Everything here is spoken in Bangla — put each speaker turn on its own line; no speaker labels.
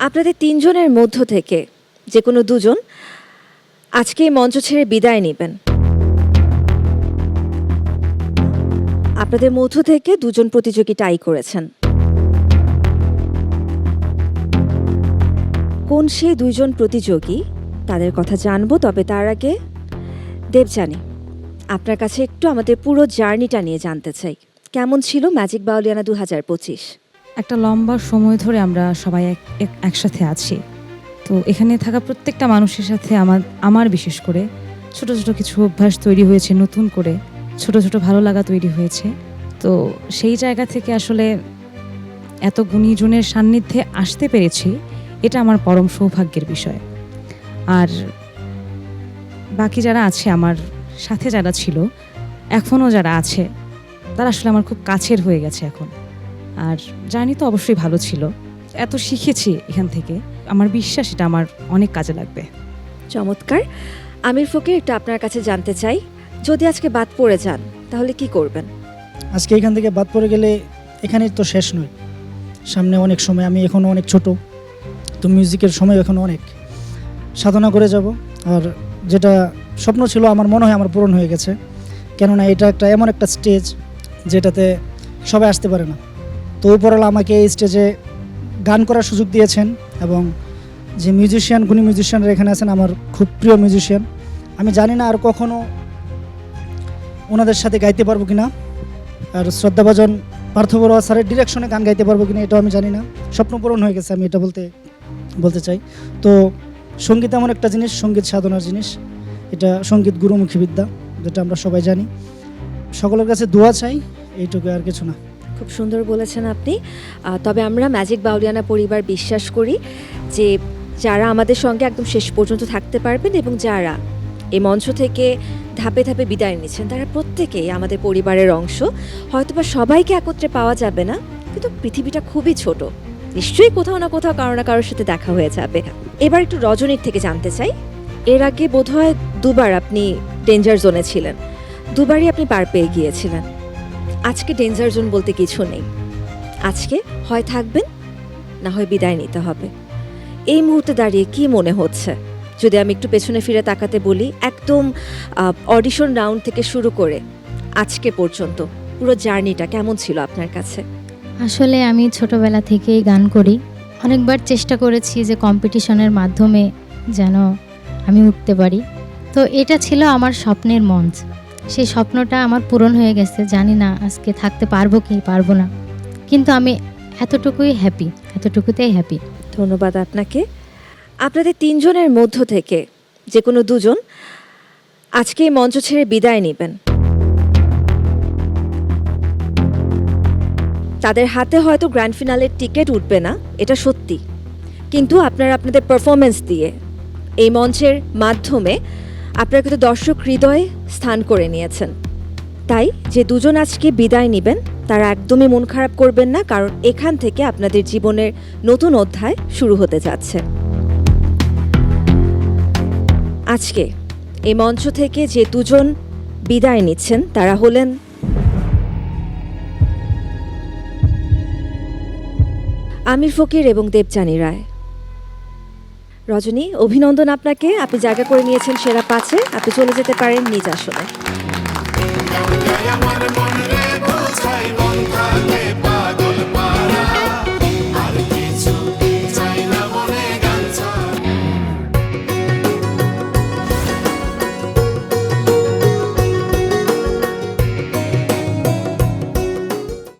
আপনাদের তিনজনের মধ্য থেকে যে কোনো দুজন আজকে এই মঞ্চ ছেড়ে বিদায় নেবেন। আপনাদের মধ্য থেকে দুজন প্রতিযোগী টাই করেছেন। কোন সেই দুইজন প্রতিযোগী তাদের কথা জানবো, তবে তার আগে দেবযানী, আপনার কাছে একটু আমাদের পুরো জার্নিটা নিয়ে জানতে চাই। কেমন ছিল ম্যাজিক বাউলিয়ানা 2025?
একটা লম্বা সময় ধরে আমরা সবাই একসাথে আছি। তো এখানে থাকা প্রত্যেকটা মানুষের সাথে আমার বিশেষ করে ছোট ছোট কিছু অভ্যাস তৈরি হয়েছে, নতুন করে ছোট ছোট ভালো লাগা তৈরি হয়েছে। তো সেই জায়গা থেকে আসলে এত গুণীজনের সান্নিধ্যে আসতে পেরেছি, এটা আমার পরম সৌভাগ্যের বিষয়। আর বাকি যারা আছে, আমার সাথে যারা ছিল, এখনও যারা আছে, তারা আসলে আমার খুব কাছের হয়ে গেছে এখন। আর জার্নি তো অবশ্যই ভালো ছিল, এত শিখেছি এখান থেকে, আমার বিশ্বাস এটা আমার অনেক কাজে লাগবে।
চমৎকার। আমির ফকির, একটু আপনার কাছে জানতে চাই, যদি আজকে বাদ পড়ে যান তাহলে কি করবেন?
আজকে এখান থেকে বাদ পড়ে গেলে এখানেই তো শেষ নয়, সামনে অনেক সময়, আমি এখনও অনেক ছোট, তো মিউজিকের সময় এখনও অনেক সাধনা করে যাব। আর যেটা স্বপ্ন ছিল আমার মনে হয় আমার পূরণ হয়ে গেছে, কেননা এটা এমন একটা স্টেজ যেটাতে সবাই আসতে পারে না। তো উপরওয়ালা আমাকে এই স্টেজে গান করার সুযোগ দিয়েছেন, এবং যে মিউজিশিয়ান, গুণী মিউজিশিয়ানরা এখানে আছেন, আমার খুব প্রিয় মিউজিশিয়ান। আমি জানি না আর কখনো ওনাদের সাথে গাইতে পারবো কিনা, আর শ্রদ্ধাভাজন পার্থ বড়ুয়া স্যারের ডিরেকশনে গান গাইতে পারবো কিনা এটাও আমি জানি না। স্বপ্ন পূরণ হয়ে গেছে, আমি এটা বলতে চাই। তো সঙ্গীত এমন একটা জিনিস, সঙ্গীত সাধনার জিনিস, এটা সঙ্গীত গুরুমুখী বিদ্যা, যেটা আমরা সবাই জানি। সকলের কাছে দোয়া চাই, এইটুকু, আর কিছু না।
খুব সুন্দর বলেছেন আপনি। তবে আমরা ম্যাজিক বাউলিয়ানা পরিবার বিশ্বাস করি যে যারা আমাদের সঙ্গে একদম শেষ পর্যন্ত থাকতে পারবেন এবং যারা এই মঞ্চ থেকে ধাপে ধাপে বিদায় নিচ্ছেন, তারা প্রত্যেকেই আমাদের পরিবারের অংশ। হয়তোবা সবাইকে একত্রে পাওয়া যাবে না, কিন্তু পৃথিবীটা খুবই ছোট, নিশ্চয়ই কোথাও না কোথাও কারো না কারোর সাথে দেখা হয়ে যাবে। এবার একটু রজনীর থেকে জানতে চাই, এর আগে বোধহয় দুবার আপনি ডেঞ্জার জোনে ছিলেন, দুবারই আপনি পার পেয়ে গিয়েছিলেন। আজকে ডেঞ্জার জোন বলতে কিছু নেই, আজকে হয় থাকবেন না হয় বিদায় নিতে হবে। এই মুহূর্তে দাঁড়িয়ে কি মনে হচ্ছে, যদি আমি একটু পেছনে ফিরে তাকাতে বলি, একদম অডিশন রাউন্ড থেকে শুরু করে আজকে পর্যন্ত পুরো জার্নিটা কেমন ছিল আপনার কাছে?
আসলে আমি ছোটবেলা থেকেই গান করি, অনেকবার চেষ্টা করেছি যে কম্পিটিশনের মাধ্যমে যেন আমি উঠতে পারি। তো এটা ছিল আমার স্বপ্নের মঞ্চ, সেই স্বপ্নটা আমার পূরণ হয়ে গেছে। জানি না আজকে থাকতে পারবো কি পারবো না, কিন্তু আমি এতটুকুতেই হ্যাপি।
ধন্যবাদ আপনাকে। আপনাদের তিনজনের মধ্য থেকে যে কোনো দুজন আজকে এই মঞ্চ ছেড়ে বিদায় নেবেন। তাদের হাতে হয়তো গ্র্যান্ড ফিনালের টিকিট উঠবে না, এটা সত্যি, কিন্তু আপনারা আপনাদের পারফরমেন্স দিয়ে এই মঞ্চের মাধ্যমে আপনারা কিন্তু দর্শক হৃদয়ে স্থান করে নিয়েছেন। তাই যে দুজন আজকে বিদায় নেবেন তারা একদমই মন খারাপ করবেন না, কারণ এখান থেকে আপনাদের জীবনের নতুন অধ্যায় শুরু হতে যাচ্ছে। আজকে এই মঞ্চ থেকে যে দুজন বিদায় নিচ্ছেন তারা হলেন আমির ফকির এবং দেবযানী রায়। রজনী, অভিনন্দন আপনাকে, আপনি জায়গা করে নিয়েছেন সেরা 5-এ। আপনি চলে যেতে পারেন নিজ আসনে।